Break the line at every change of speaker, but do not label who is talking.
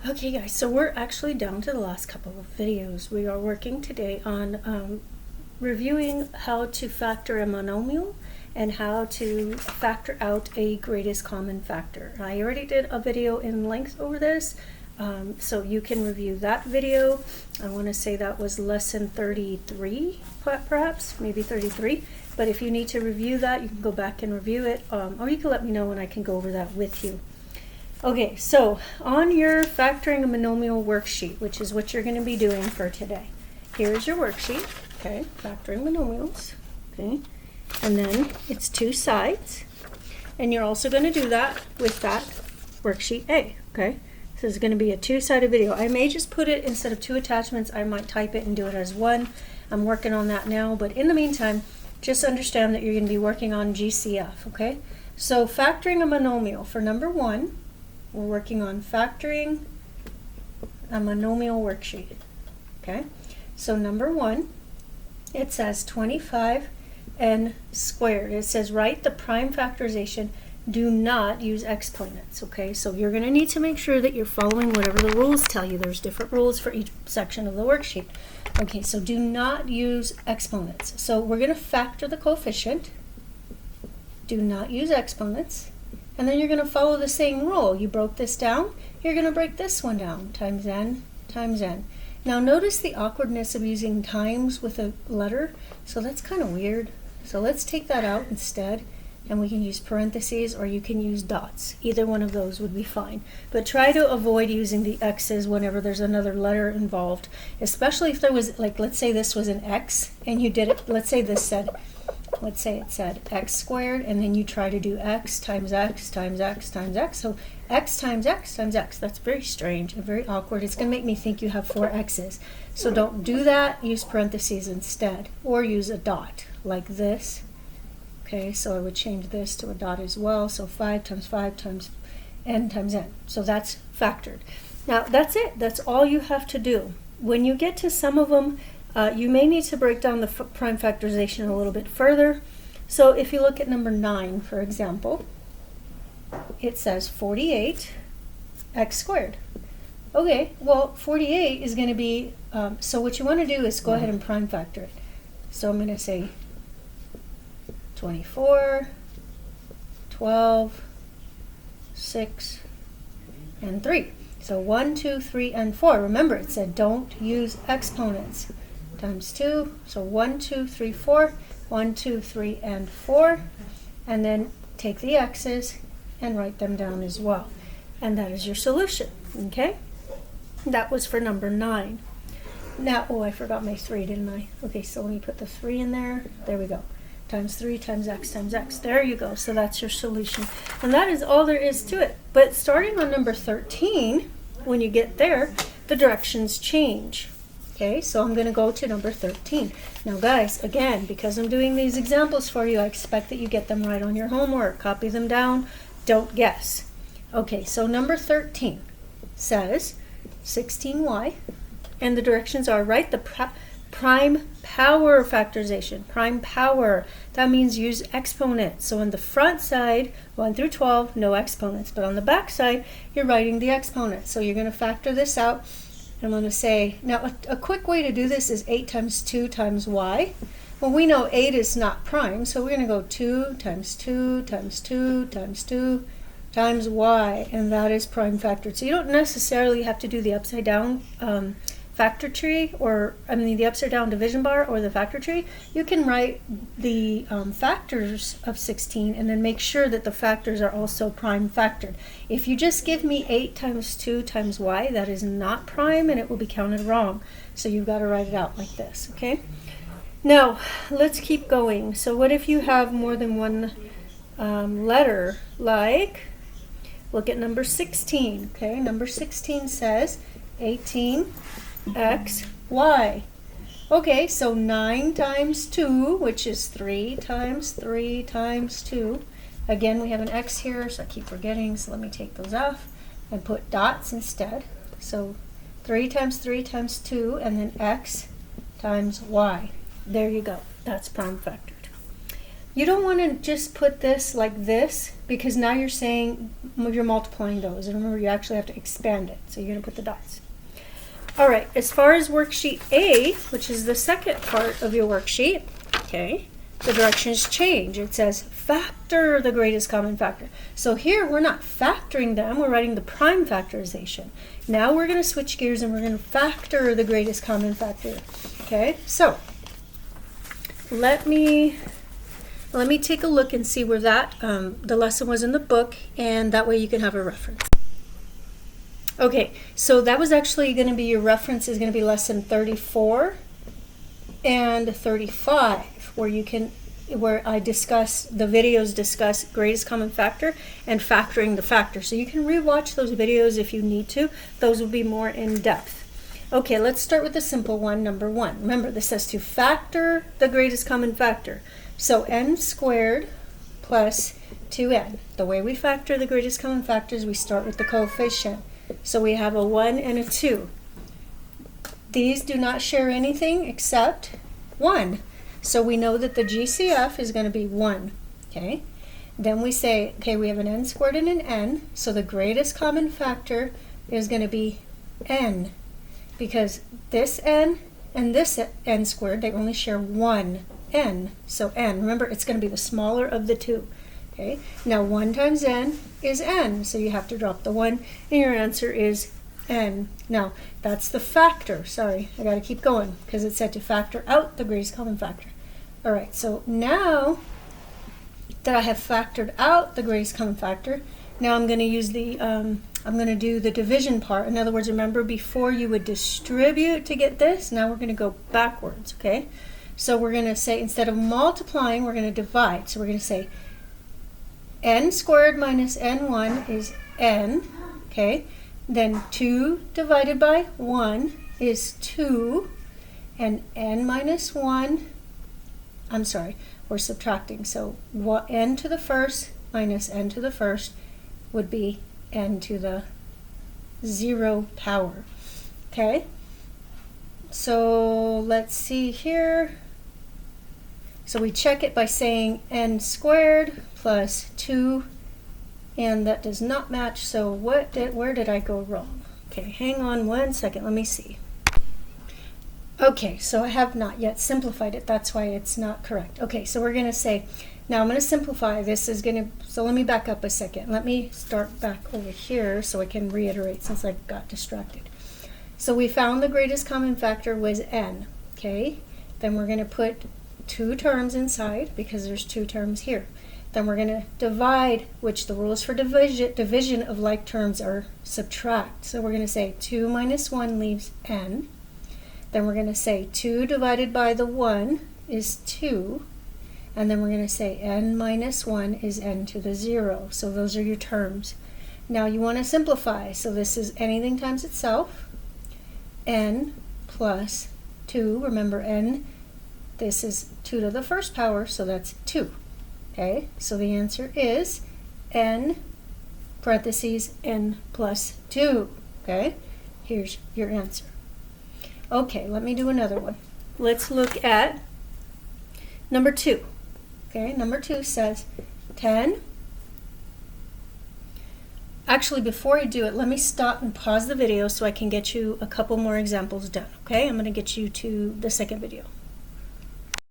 Okay guys, so we're actually down to the last couple of videos. We are working today on reviewing how to factor a monomial and how to factor out a greatest common factor. I already did a video in length over this, so you can review that video. I want to say that was lesson 33, perhaps, maybe 33. But if you need to review that, you can go back and review it, or you can let me know and I can go over that with you. Okay, so on your factoring a monomial worksheet, which is what you're going to be doing for today, here's your worksheet, okay, factoring monomials, okay, and then it's two sides, and you're also going to do that with that worksheet A, okay. So it's going to be a two-sided video. I may just put it, instead of two attachments, I might type it and do it as one. I'm working on that now, but in the meantime, just understand that you're going to be working on GCF, okay. So factoring a monomial for number one, we're working on factoring a monomial worksheet, okay? So number one, it says 25n squared. It says write the prime factorization. Do not use exponents, okay? So you're going to need to make sure that you're following whatever the rules tell you. There's different rules for each section of the worksheet. Okay, so do not use exponents. So we're going to factor the coefficient. Do not use exponents. And then you're going to follow the same rule. You broke this down, you're going to break this one down, times n times n. Now notice the awkwardness of using times with a letter, so that's kind of weird. So let's take that out instead, and we can use parentheses or you can use dots. Either one of those would be fine. But try to avoid using the x's whenever there's another letter involved, especially if there was, like, let's say this was an x and you did it, let's say it said x squared, and then you try to do x times x times x times x. So x times x times x. That's very strange and very awkward. It's going to make me think you have four x's. So don't do that. Use parentheses instead, or use a dot like this. Okay, so I would change this to a dot as well. So 5 times n times n. So that's factored. Now that's it. That's all you have to do. When you get to some of them, you may need to break down the prime factorization a little bit further. So if you look at number 9, for example, it says 48 x squared. Okay, well 48 is going to be, so what you want to do is go ahead and prime factor it. So I'm going to say 24, 12, 6, and 3. So 1, 2, 3, and 4. Remember, it said don't use exponents. Times 2, so 1, 2, 3, 4, 1, 2, 3, and 4, and then take the x's and write them down as well. And that is your solution, okay? That was for number 9. Now, oh, I forgot my 3, didn't I? Okay, so let me put the 3 in there. There we go. Times 3 times x times x. There you go. So that's your solution. And that is all there is to it. But starting on number 13, when you get there, the directions change. Okay, so I'm going to go to number 13. Now guys, again, because I'm doing these examples for you, I expect that you get them right on your homework. Copy them down. Don't guess. Okay, so number 13 says 16y, and the directions are write the prime power factorization. Prime power. That means use exponents. So on the front side, 1 through 12, no exponents. But on the back side, you're writing the exponents. So you're going to factor this out. I'm going to say, now a quick way to do this is 8 times 2 times y. Well, we know 8 is not prime, so we're going to go 2 times 2 times 2 times 2 times y, and that is prime factored. So you don't necessarily have to do the upside down factor tree, or the upside down division bar or the factor tree. You can write the factors of 16 and then make sure that the factors are also prime factored. If you just give me 8 times 2 times y, that is not prime and it will be counted wrong. So you've got to write it out like this, okay? Now, let's keep going. So what if you have more than one letter, like, look at number 16, okay? Number 16 says 18 x, y. Okay, so 9 times 2, which is 3 times 3 times 2. Again, we have an x here, so I keep forgetting, so let me take those off and put dots instead. So 3 times 3 times 2, and then x times y. There you go. That's prime factored. You don't want to just put this like this, because now you're saying you're multiplying those. And remember, you actually have to expand it. So you're going to put the dots. All right, as far as worksheet A, which is the second part of your worksheet, okay, the directions change. It says factor the greatest common factor. So here we're not factoring them, we're writing the prime factorization. Now we're going to switch gears and we're going to factor the greatest common factor. Okay, so let me take a look and see where that the lesson was in the book, and that way you can have a reference. Okay, so that was actually going to be your reference is going to be lesson 34 and 35, where I discuss, the videos discuss greatest common factor and factoring the factor. So you can rewatch those videos if you need to. Those will be more in depth. Okay, let's start with the simple one, number 1. Remember, this says to factor the greatest common factor. So n squared plus 2n. The way we factor the greatest common factor is we start with the coefficient. So we have a 1 and a 2. These do not share anything except 1. So we know that the GCF is going to be 1. Okay. Then we say, okay, we have an n squared and an n. So the greatest common factor is going to be n. Because this n and this n squared, they only share 1 n. So n. Remember, it's going to be the smaller of the two. Okay. Now 1 times n is n. So you have to drop the 1, and your answer is n. Now, that's the factor. Sorry, I got to keep going because it said to factor out the greatest common factor. All right, so now that I have factored out the greatest common factor, now I'm going to use the, I'm going to do the division part. In other words, remember before you would distribute to get this, now we're going to go backwards, okay? So we're going to say, instead of multiplying, we're going to divide. So we're going to say n squared minus n1 is n, okay? Then 2 divided by 1 is 2, and n minus 1, I'm sorry, we're subtracting. So n to the first minus n to the first would be n to the 0 power. Okay? So let's see here. So we check it by saying n squared plus 2, and that does not match. So where did I go wrong? Okay, hang on 1 second. Let me see. Okay, so I have not yet simplified it. That's why it's not correct. Okay, so we're going to say, now I'm going to simplify. This is going to, so let me back up a second. Let me start back over here so I can reiterate since I got distracted. So we found the greatest common factor was n. Okay, then we're going to put 2 terms inside because there's 2 terms here. Then we're going to divide, which the rules for division of like terms are subtract. So we're going to say 2 minus 1 leaves n. Then we're going to say 2 divided by the 1 is 2. And then we're going to say n minus 1 is n to the 0. So those are your terms. Now you want to simplify. So this is anything times itself. N plus 2. Remember n, this is 2 to the first power, so that's 2. Okay, so the answer is n parentheses n plus 2. Okay, here's your answer. Okay, let me do another one. Let's look at number 2. Okay, number 2 says 10. Actually, before I do it, let me stop and pause the video so I can get you a couple more examples done. Okay, I'm going to get you to the second video.